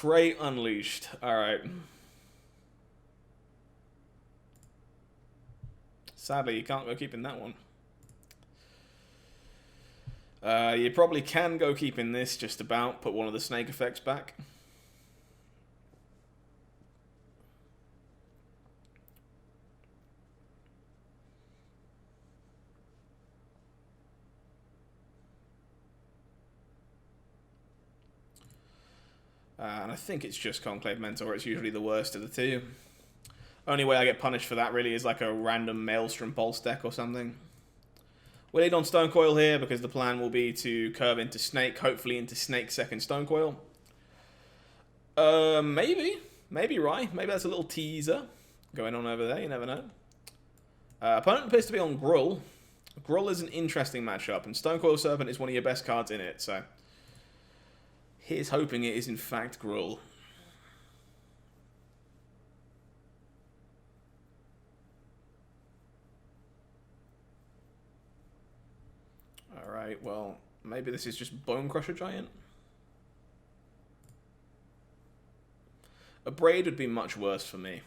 Crate Unleashed. Alright. Sadly, you can't go keeping that one. You probably can go keeping this, just about. Put one of the snake effects back. And I think it's just Conclave Mentor. It's usually the worst of the two. Only way I get punished for that really is like a random Maelstrom Pulse deck or something. We'll lead on Stone Coil here because the plan will be to curve into Snake, hopefully into Snake second Stone Coil. Maybe. Maybe right. Maybe that's a little teaser going on over there. You never know. Opponent appears to be on Gruul. Gruul is an interesting matchup, and Stone Coil Serpent is one of your best cards in it, so here's hoping it is in fact Gruul. Alright, well, maybe this is just Bone Crusher Giant. A Braid would be much worse for me.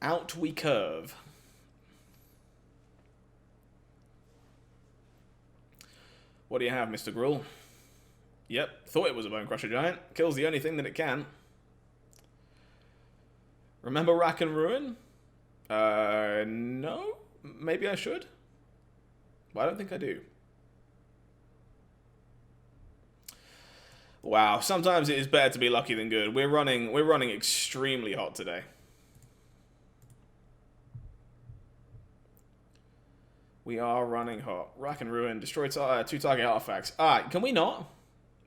Out we curve. What do you have, Mr. Gruul? Yep, thought it was a Bone Crusher Giant. Kills the only thing that it can. Remember Rack and Ruin? No? Maybe I should? But I don't think I do. Wow, sometimes it is better to be lucky than good. We're running extremely hot today. We are running hot. Rack and Ruin. Destroy 2 target artifacts. Alright, can we not?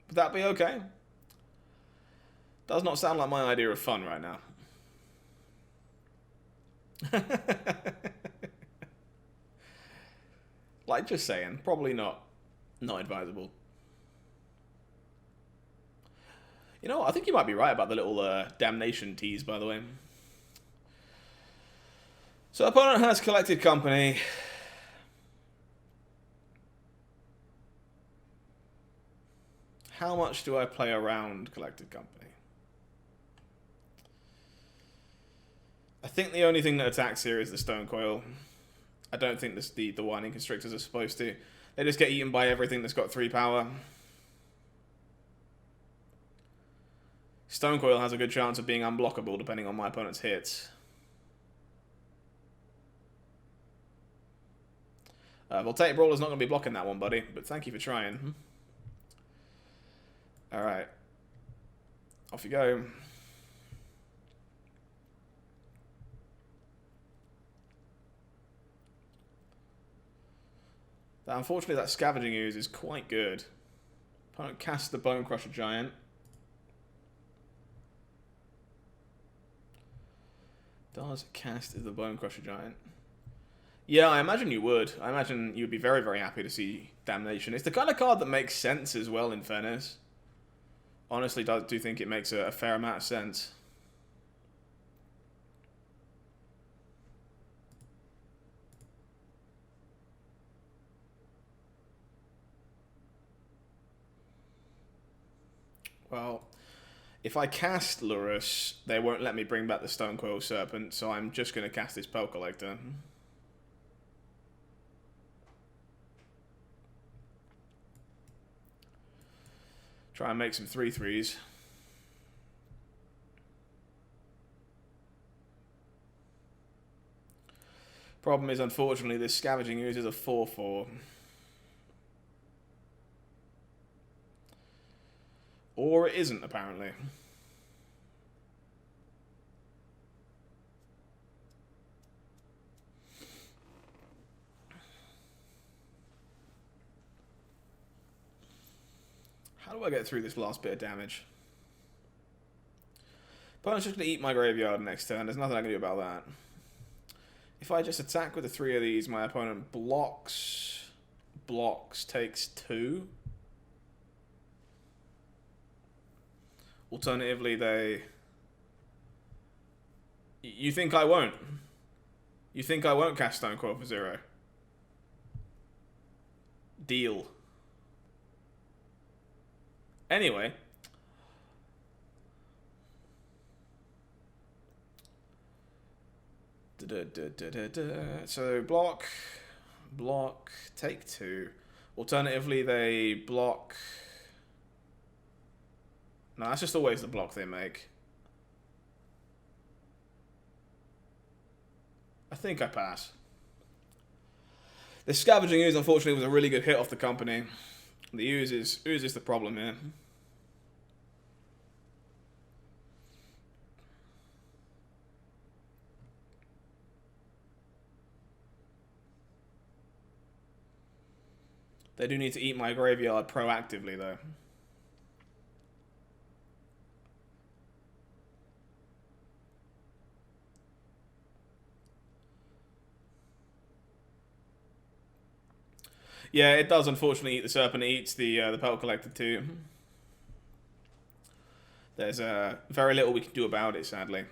Would that be okay? Does not sound like my idea of fun right now. Like, just saying. Probably not. Not advisable. You know what? I think you might be right about the little damnation tease, by the way. So, opponent has Collected Company. How much do I play around Collected Company? I think the only thing that attacks here is the Stone Coil. I don't think the Winding Constrictors are supposed to. They just get eaten by everything that's got 3 power. Stone Coil has a good chance of being unblockable depending on my opponent's hits. Voltaic Brawler's not going to be blocking that one, buddy, but thank you for trying. Alright. Off you go. Unfortunately, that Scavenging Ooze is quite good. Opponent casts the Bone Crusher Giant. Does cast the Bone Crusher Giant. Yeah, I imagine you would. I imagine you'd be very, very happy to see Damnation. It's the kind of card that makes sense as well, in fairness. Honestly, do think it makes a fair amount of sense. Well, if I cast Lurrus, they won't let me bring back the Stone Coil Serpent, so I'm just going to cast this Pearl Collector. Try and make some 3/3s. Problem is, unfortunately, this Scavenging Ooze is a 4/4. Or it isn't, apparently. How do I get through this last bit of damage? Opponent's just going to eat my graveyard next turn. There's nothing I can do about that. If I just attack with the 3 of these, my opponent blocks, takes 2. Alternatively, they... You think I won't? You think I won't cast Stone Coil for 0? Deal. Anyway. So block, take 2. Alternatively, they block... No, that's just always the block they make. I think I pass. The Scavenging Ooze, unfortunately, was a really good hit off the company. The Ooze is the problem here. They do need to eat my graveyard proactively, though. Yeah, it does unfortunately eat the Serpent. It eats the Pearl Collector too. There's very little we can do about it, sadly.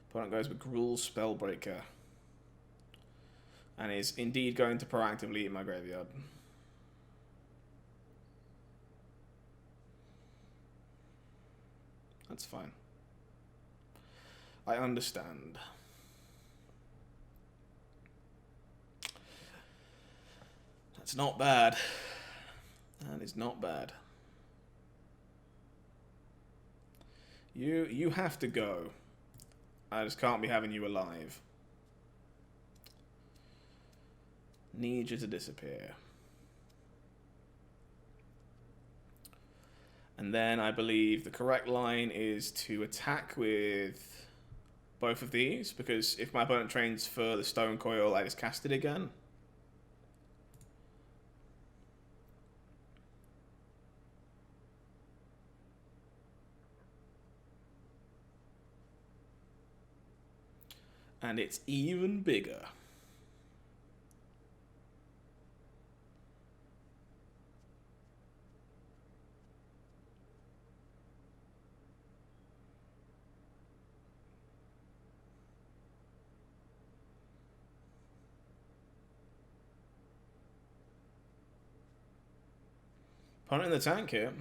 Opponent goes with Gruul Spellbreaker. And is indeed going to proactively eat my graveyard. That's fine. I understand. That's not bad. That is not bad. You have to go. I just can't be having you alive. Need you to disappear. And then I believe the correct line is to attack with both of these, because if my opponent trains for the Stone Coil, I just cast it again. And it's even bigger. Opponent in the tank here.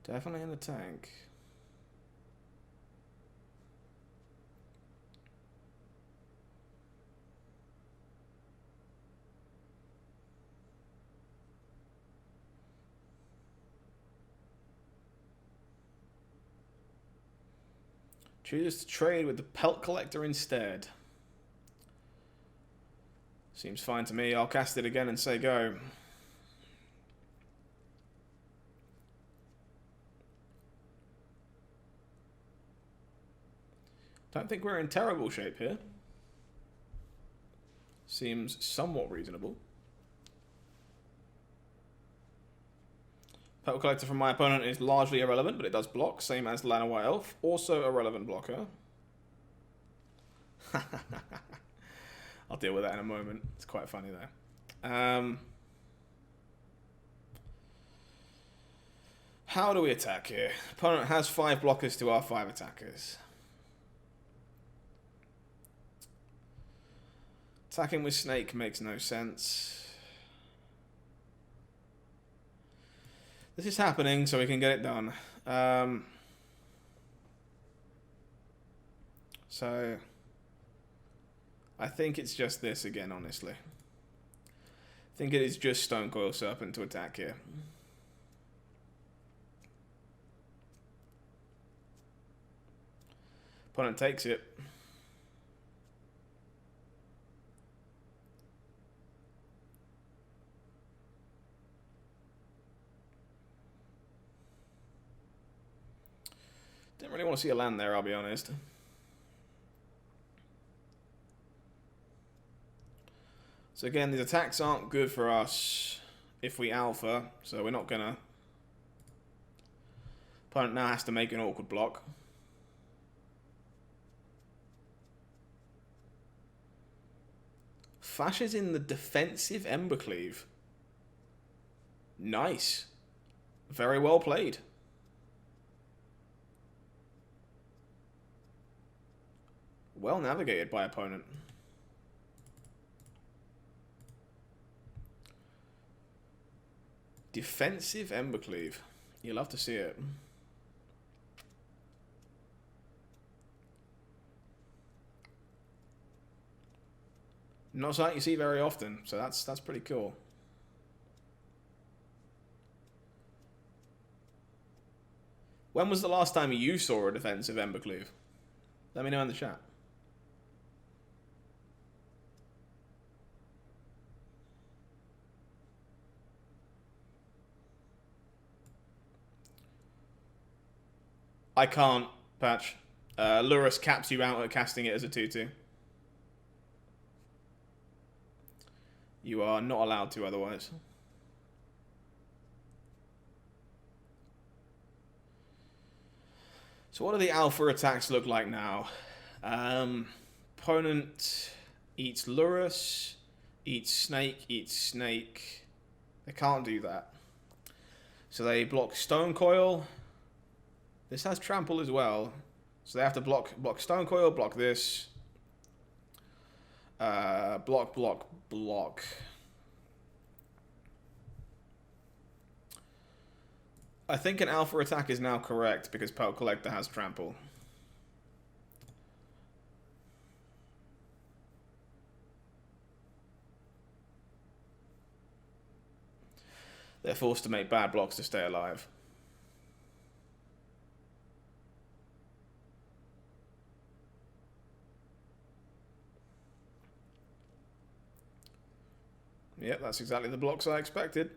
Definitely in the tank. Choose to trade with the Pelt Collector instead. Seems fine to me. I'll cast it again and say go. Don't think we're in terrible shape here. Seems somewhat reasonable. Petal Collector from my opponent is largely irrelevant, but it does block, same as Lana White Elf. Also a relevant blocker. I'll deal with that in a moment. It's quite funny though. How do we attack here? Opponent has 5 blockers to our 5 attackers. Attacking with Snake makes no sense. This is happening so we can get it done. So I think it's just this again, honestly. I think it is just Stone Coil Serpent to attack here. Opponent takes it. Didn't really want to see a land there, I'll be honest. So again, these attacks aren't good for us if we alpha, so we're not gonna. Opponent now has to make an awkward block. Fash is in the defensive Embercleave. Nice. Very well played. Well navigated by opponent. Defensive Embercleave. You love to see it. Not something you see very often, so that's pretty cool. When was the last time you saw a defensive Embercleave? Let me know in the chat. I can't, Patch. Lurus caps you out at casting it as a 2/2. You are not allowed to otherwise. So what do the alpha attacks look like now? Opponent eats Lurus, eats Snake. They can't do that. So they block Stone Coil. This has Trample as well. So they have to block Stone Coil, block this. Block. I think an alpha attack is now correct because Pearl Collector has Trample. They're forced to make bad blocks to stay alive. Yep, that's exactly the blocks I expected.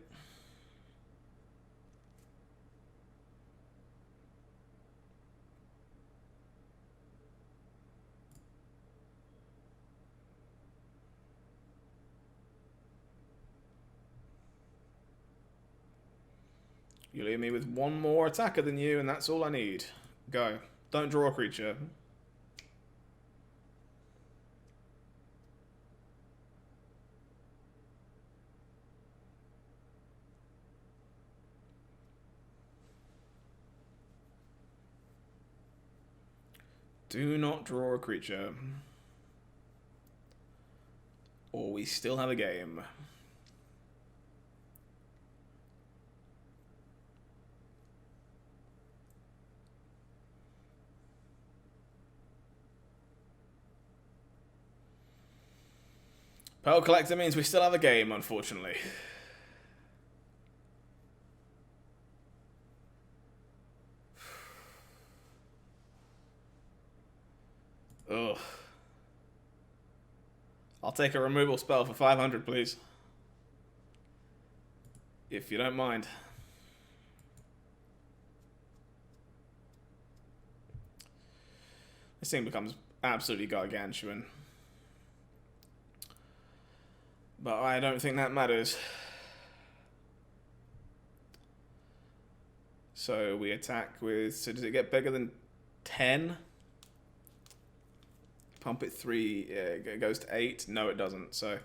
You leave me with one more attacker than you, and that's all I need. Go. Don't draw a creature. Do not draw a creature. Or we still have a game. Pearl Collector means we still have a game, unfortunately. Ugh. I'll take a removal spell for 500, please. If you don't mind. This thing becomes absolutely gargantuan. But I don't think that matters. So we attack with... So does it get bigger than 10? Pump it 3. It goes to 8. No, it doesn't. So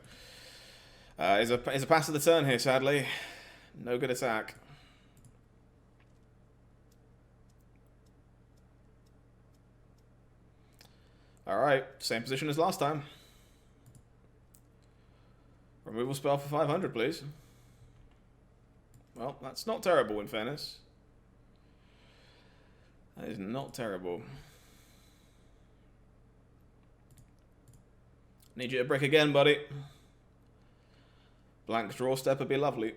is a pass of the turn here, sadly. No good attack. Alright, same position as last time. Removal spell for 500, please. Well, that's not terrible, in fairness. That is not terrible. Need you to brick again, buddy. Blank draw step would be lovely.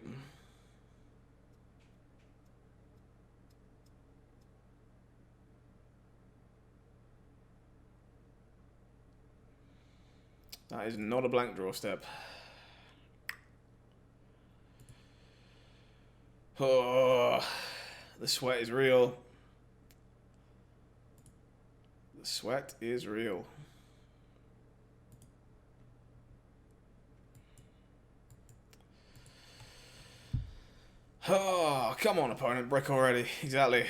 That is not a blank draw step. Oh, the sweat is real. The sweat is real. Oh, come on, opponent. Brick already. Exactly.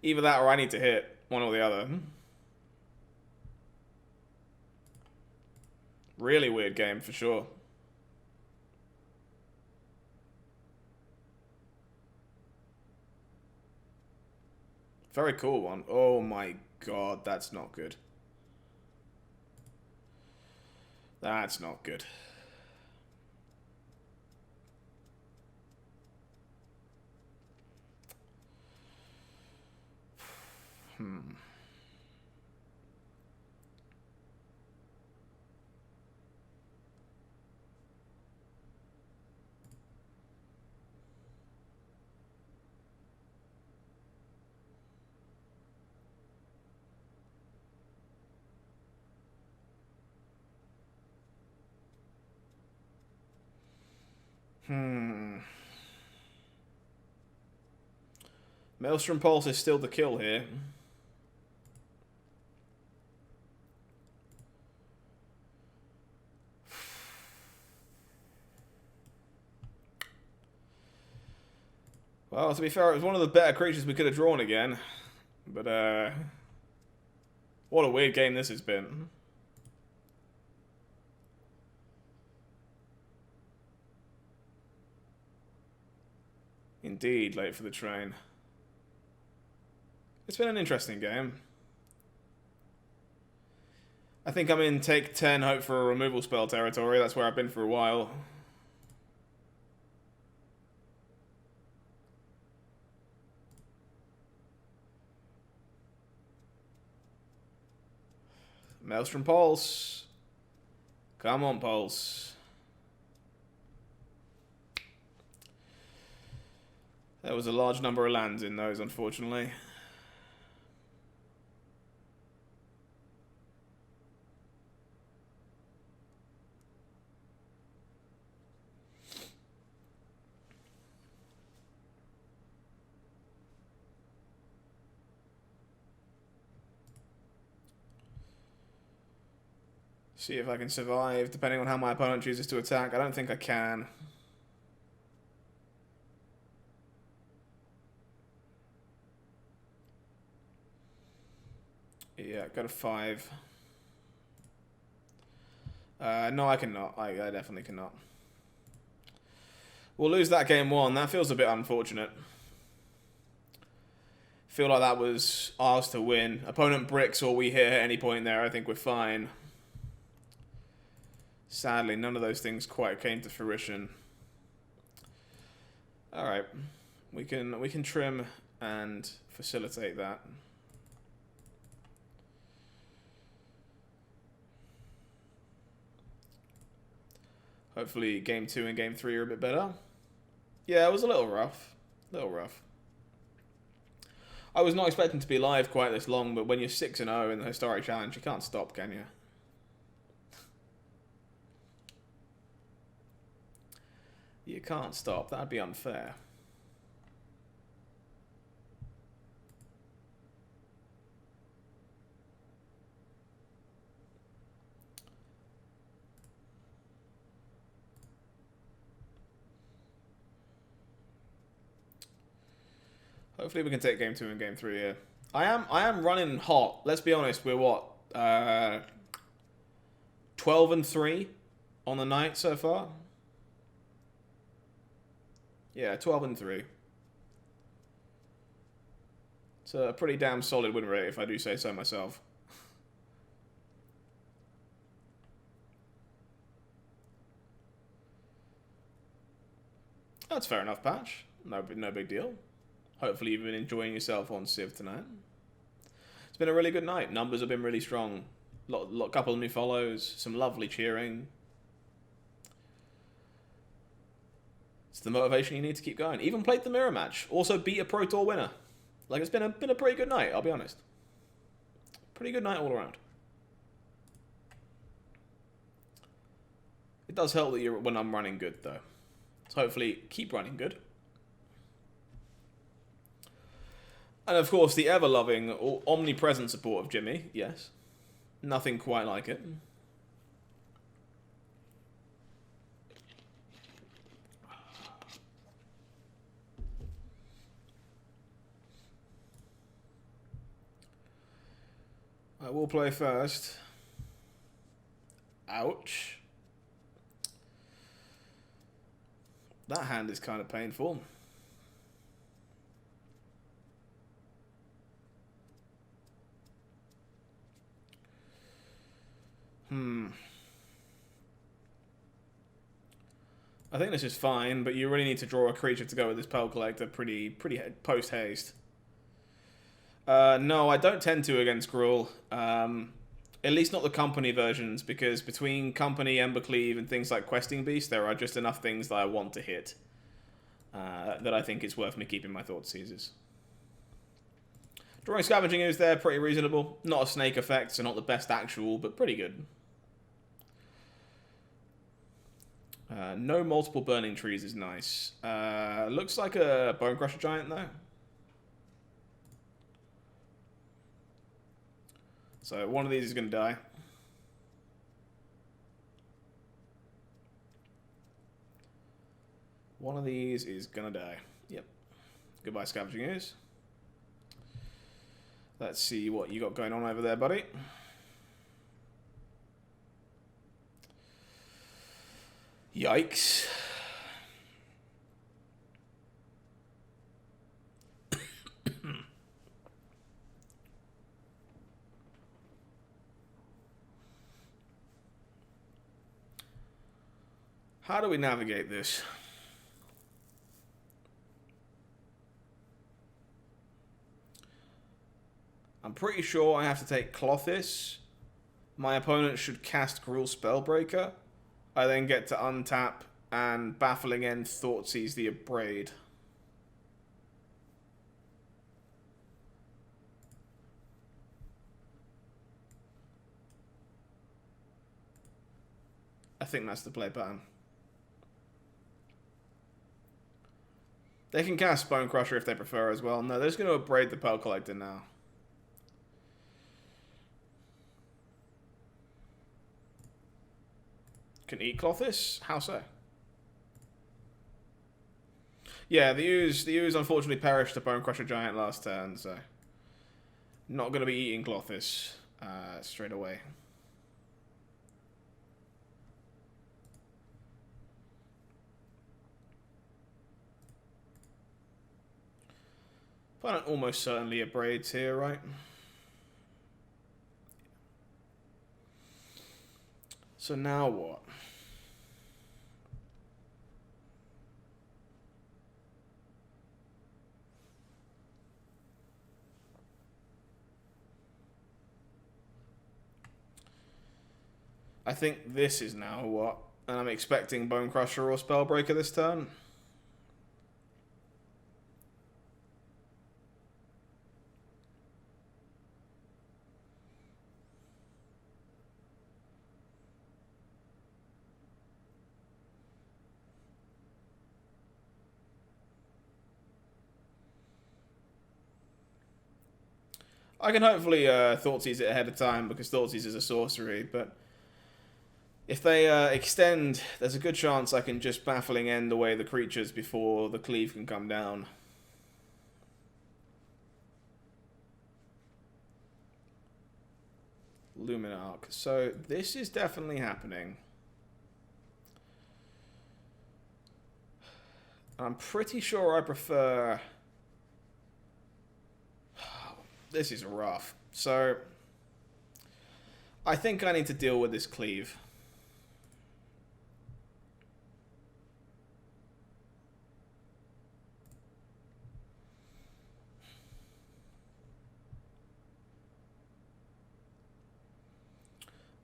Either that or I need to hit. One or the other. Really weird game, for sure. Very cool one. Oh my god, that's not good. That's not good. Maelstrom Pulse is still the kill here. Well, to be fair, it was one of the better creatures we could have drawn again. But, what a weird game this has been. Indeed, late for the train. It's been an interesting game. I think I'm in take 10, hope for a removal spell territory. That's where I've been for a while. Maelstrom Pulse. Come on, Pulse. There was a large number of lands in those, unfortunately. See if I can survive, depending on how my opponent chooses to attack. I don't think I can. Yeah, got a 5. No, I cannot. I definitely cannot. We'll lose that game 1. That feels a bit unfortunate. Feel like that was ours to win. Opponent bricks or we hit at any point there. I think we're fine. Sadly, none of those things quite came to fruition. All right, we can trim and facilitate that. Hopefully, game 2 and game 3 are a bit better. Yeah, it was a little rough. A little rough. I was not expecting to be live quite this long, but when you're 6-0 in the Historic Challenge, you can't stop, can you? You can't stop. That'd be unfair. Hopefully we can take game 2 and game 3 here. I am running hot. Let's be honest. We're what 12-3 on the night so far. Yeah, 12-3. It's a pretty damn solid win rate, if I do say so myself. That's fair enough, Patch. No big deal. Hopefully you've been enjoying yourself on Civ tonight. It's been a really good night. Numbers have been really strong. Couple of new follows. Some lovely cheering. It's the motivation you need to keep going. Even played the mirror match. Also beat a Pro Tour winner. Like, it's been a pretty good night, I'll be honest. Pretty good night all around. It does help that when I'm running good, though. So hopefully keep running good. And of course, the ever-loving, omnipresent support of Jimmy. Yes. Nothing quite like it. I will play first. Ouch. That hand is kind of painful. I think this is fine, but you really need to draw a creature to go with this Pearl Collector pretty post-haste. No, I don't tend to against Gruul. At least not the Company versions, because between Company, Embercleave, and things like Questing Beast, there are just enough things that I want to hit that I think it's worth me keeping my Thoughtseizers. Drawing Scavenging Ooze there, pretty reasonable. Not a snake effect, so not the best actual, but pretty good. No multiple burning trees is nice. Looks like a Bonecrusher Giant, though. So one of these is going to die. One of these is going to die. Yep. Goodbye, Scavenging Ooze. Let's see what you got going on over there, buddy. Yikes. How do we navigate this? I'm pretty sure I have to take Clothis. My opponent should cast Gruul Spellbreaker. I then get to untap and Baffling End Thoughtseize the Abrade. I think that's the play pattern. They can cast Bonecrusher if they prefer as well. No, they're just going to Abrade the Pearl Collector now. Can eat Clothis? How so? Yeah, the ooze unfortunately perished to Bonecrusher Giant last turn, so not going to be eating Clothis straight away. Opponent almost certainly Abrades here, right? So now what? I think this is now what? And I'm expecting Bonecrusher or Spellbreaker this turn. I can hopefully Thoughtseize it ahead of time because Thoughtseize is a sorcery, but if they extend, there's a good chance I can just Baffling End away the creatures before the cleave can come down. Luminarch. So this is definitely happening. I'm pretty sure I prefer... This is rough. So I think I need to deal with this cleave.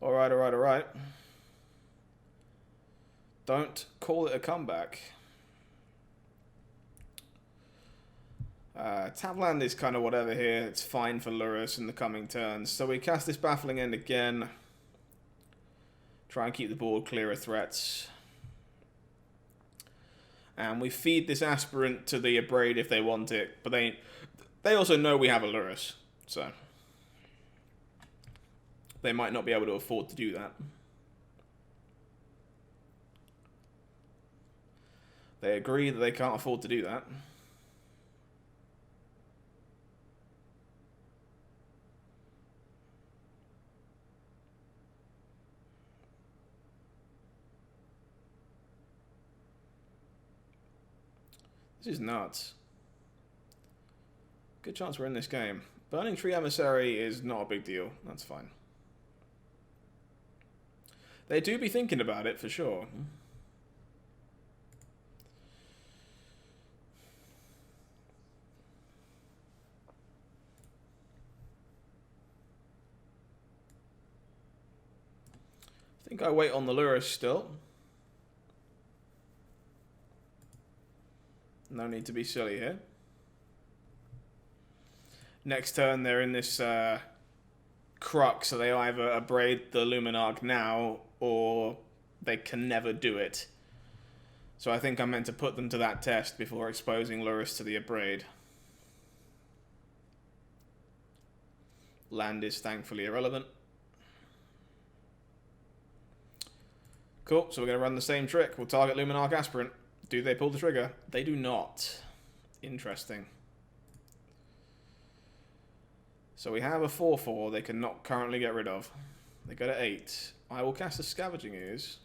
Alright, alright, alright. Don't call it a comeback. Tabland is kind of whatever here. It's fine for Lurrus in the coming turns. So we cast this Baffling End again. Try and keep the board clear of threats. And we feed this Aspirant to the Abrade if they want it. But they also know we have a Lurrus. So they might not be able to afford to do that. They agree that they can't afford to do that. This is nuts. Good chance we're in this game. Burning Tree Emissary is not a big deal. That's fine. They do be thinking about it, for sure. I think I wait on the Lurrus still. No need to be silly here. Next turn, they're in this crux, so they either abrade the Luminarch now, or they can never do it. So I think I'm meant to put them to that test before exposing Lurrus to the abrade. Land is thankfully irrelevant. Cool, so we're going to run the same trick. We'll target Luminarch Aspirant. Do they pull the trigger? They do not. Interesting. So we have a 4/4 they cannot currently get rid of. They go to 8. I will cast a Scavenging Ooze.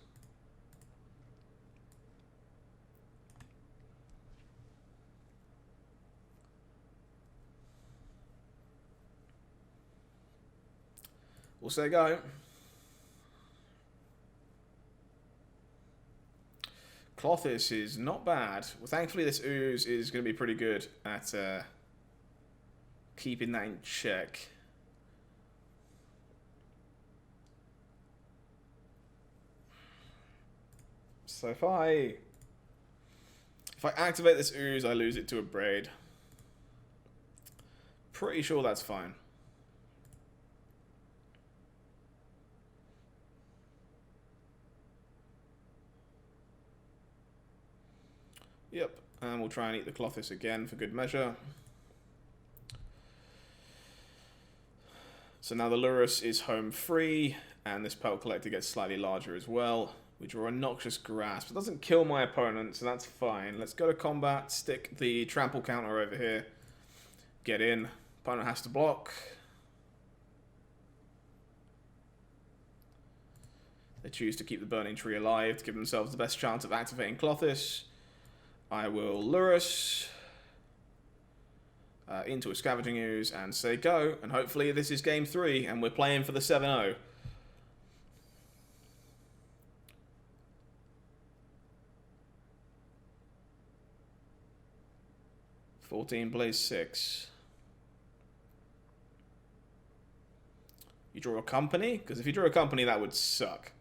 We'll say go. Clothis is not bad. Well, thankfully this Ooze is going to be pretty good at keeping that in check. So if I activate this Ooze, I lose it to a Braid. Pretty sure that's fine. Yep, and we'll try and eat the Clothis again for good measure. So now the Lurrus is home free, and this Pelt Collector gets slightly larger as well. We draw a Noxious Grasp. It doesn't kill my opponent, so that's fine. Let's go to combat, stick the trample counter over here. Get in. Opponent has to block. They choose to keep the Burning Tree alive to give themselves the best chance of activating Clothis. I will Lurrus into a Scavenging Ooze and say go, and hopefully this is game 3 and we're playing for the 7-0. (14 plays 6). You draw a company? Because if you draw a company, that would suck.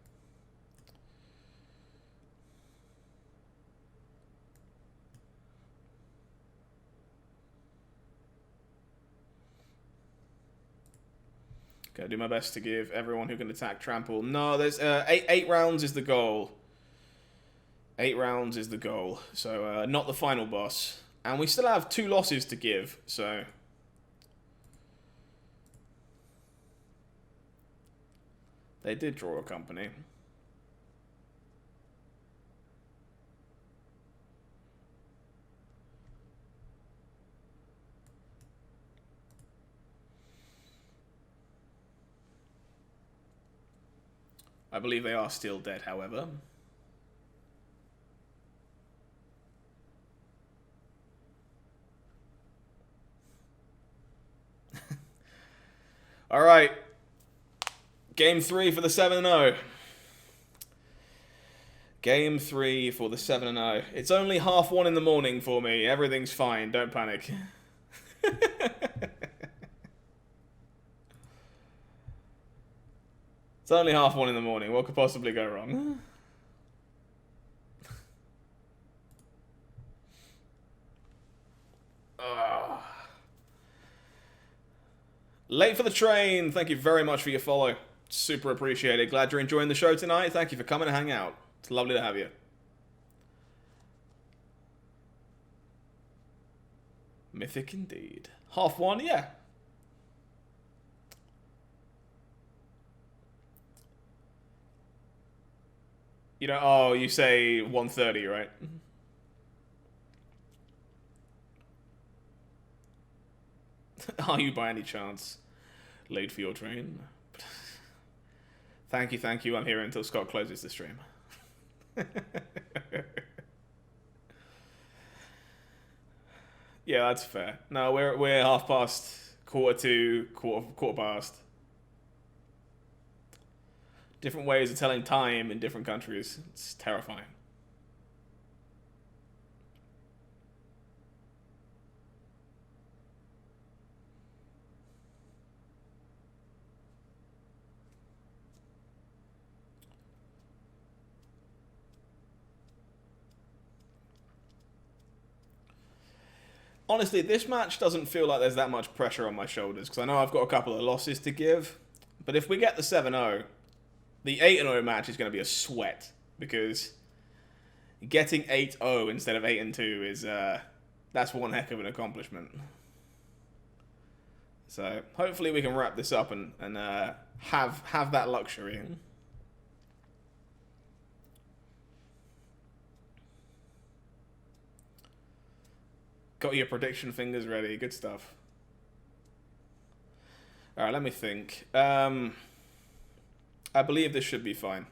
Gonna do my best to give everyone who can attack trample. No, there's eight rounds is the goal. 8 rounds is the goal. So not the final boss. And we still have 2 losses to give, so they did draw a company. I believe they are still dead, however. All right. Game 3 for the 7-0. Game 3 for the 7-0. It's only 1:30 in the morning for me. Everything's fine. Don't panic. It's only 1:30 in the morning. What could possibly go wrong? Late for the train. Thank you very much for your follow. Super appreciated. Glad you're enjoying the show tonight. Thank you for coming and hang out. It's lovely to have you. Mythic indeed. 1:30, yeah. You know, oh, you say 1:30, right? Are you by any chance late for your train? Thank you. I'm here until Scott closes the stream. Yeah, that's fair. No, we're half past, quarter to, quarter past. Different ways of telling time in different countries. It's terrifying. Honestly, this match doesn't feel like there's that much pressure on my shoulders, because I know I've got a couple of losses to give. But if we get the 7-0, the 8-0 match is going to be a sweat, because getting 8-0 instead of 8-2 is, that's one heck of an accomplishment. So hopefully we can wrap this up and have that luxury. Got your prediction fingers ready. Good stuff. Alright, let me think. I believe this should be fine.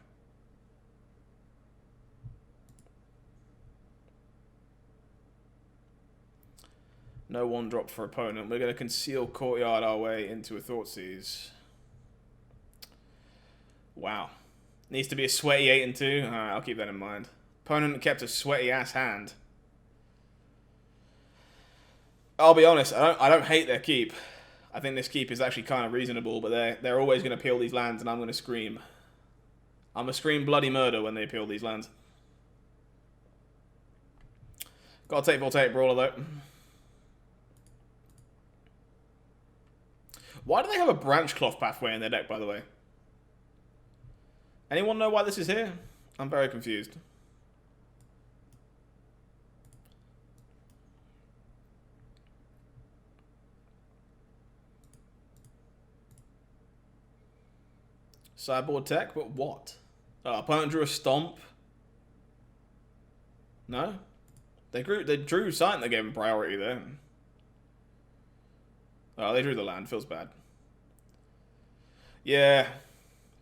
No one drop for opponent. We're going to conceal Courtyard our way into a Thoughtseize. Wow. Needs to be a sweaty 8-2. Alright, I'll keep that in mind. Opponent kept a sweaty ass hand. I'll be honest, I don't hate their keep. I think this keep is actually kind of reasonable, but they're always going to peel these lands, and I'm going to scream. I'm going to scream bloody murder when they peel these lands. Got to take Voltaic Brawler, though. Why do they have a Branch Cloth pathway in their deck, by the way? Anyone know why this is here? I'm very confused. Sideboard tech, but what? Opponent drew a Stomp. No? They drew something that gave him priority there. Oh, they drew the land. Feels bad. Yeah.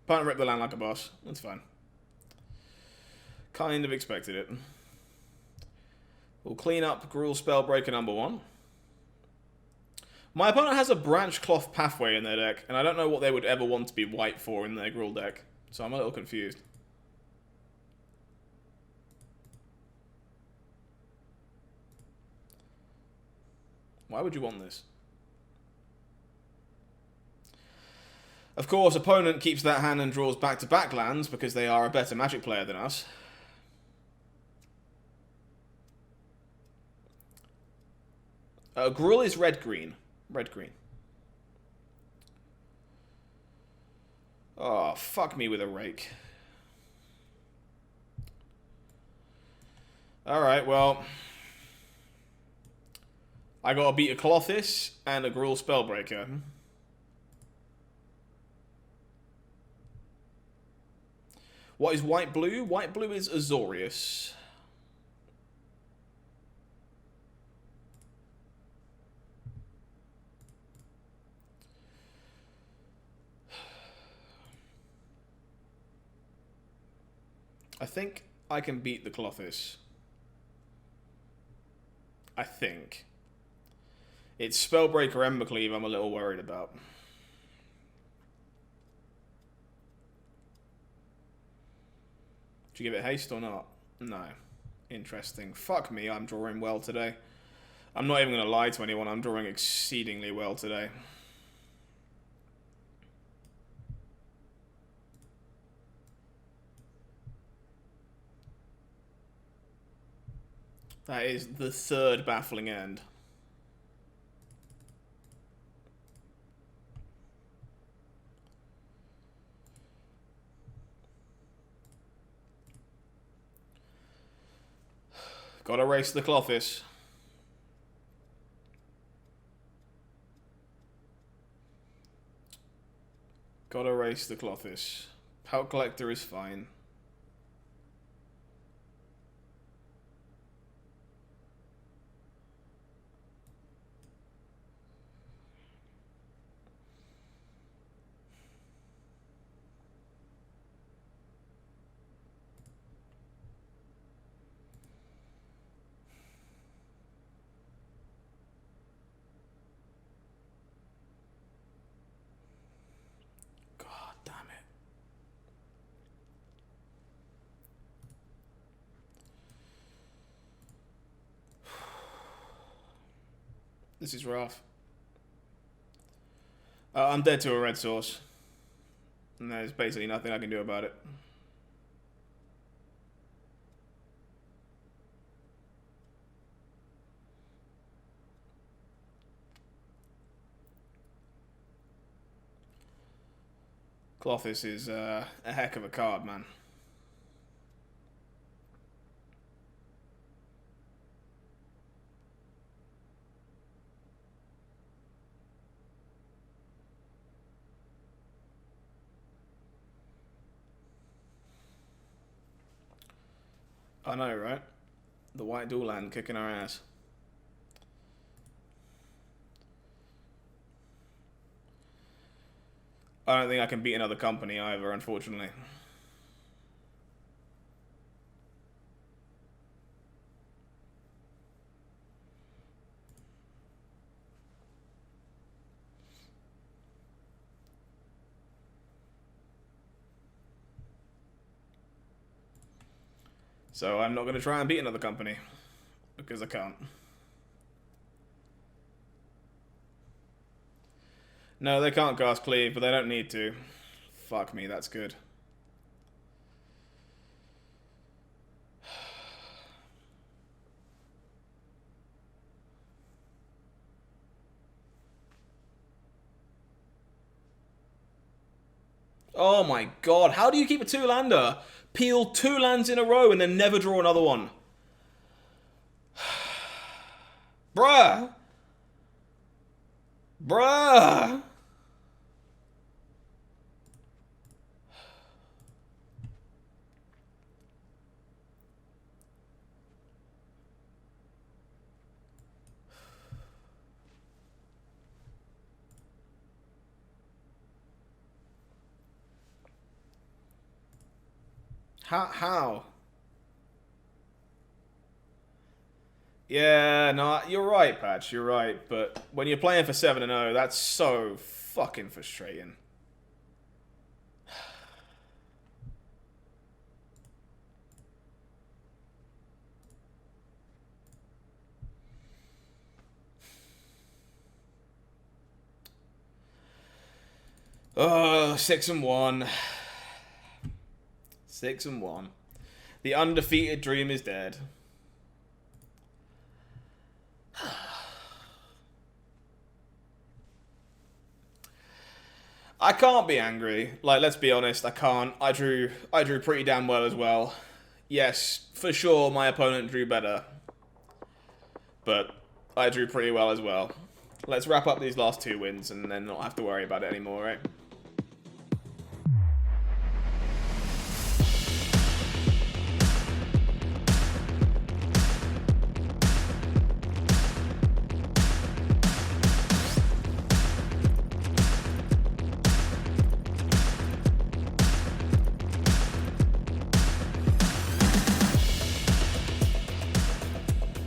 Opponent ripped the land like a boss. That's fine. Kind of expected it. We'll clean up Gruul Spellbreaker #1. My opponent has a Branch Cloth pathway in their deck, and I don't know what they would ever want to be white for in their Gruul deck, so I'm a little confused. Why would you want this? Of course, opponent keeps that hand and draws back-to-back lands because they are a better Magic player than us. Gruul is red-green. Red-green. Oh, fuck me with a rake. Alright, well. I gotta beat a Colossus and a Gruul Spellbreaker. What is white-blue? White-blue is Azorius. I think I can beat the Colossus. I think. It's Spellbreaker Embercleave I'm a little worried about. Do you give it haste or not? No. Interesting. Fuck me, I'm drawing well today. I'm not even going to lie to anyone, I'm drawing exceedingly well today. That is the third baffling end. Gotta race the Colossus. Gotta race the Colossus. Pelt Collector is fine. This is rough. I'm dead to a red source. And there's basically nothing I can do about it. Clothis is a heck of a card, man. I know, right? The white dual land kicking our ass. I don't think I can beat another company either, unfortunately. So I'm not going to try and beat another company, because I can't. No, they can't cast Cleave, but they don't need to. Fuck me, that's good. Oh my god, how do you keep a two-lander? Peel 2 lands in a row and then never draw another one. Bruh. Bruh. How? Yeah, no, you're right, Patch, you're right. But when you're playing for 7-0, that's so fucking frustrating. Oh, 6-1. 6-1. The undefeated dream is dead. I can't be angry. Like, let's be honest, I can't. I drew pretty damn well as well. Yes, for sure, my opponent drew better. But I drew pretty well as well. Let's wrap up these last 2 wins and then not have to worry about it anymore, right?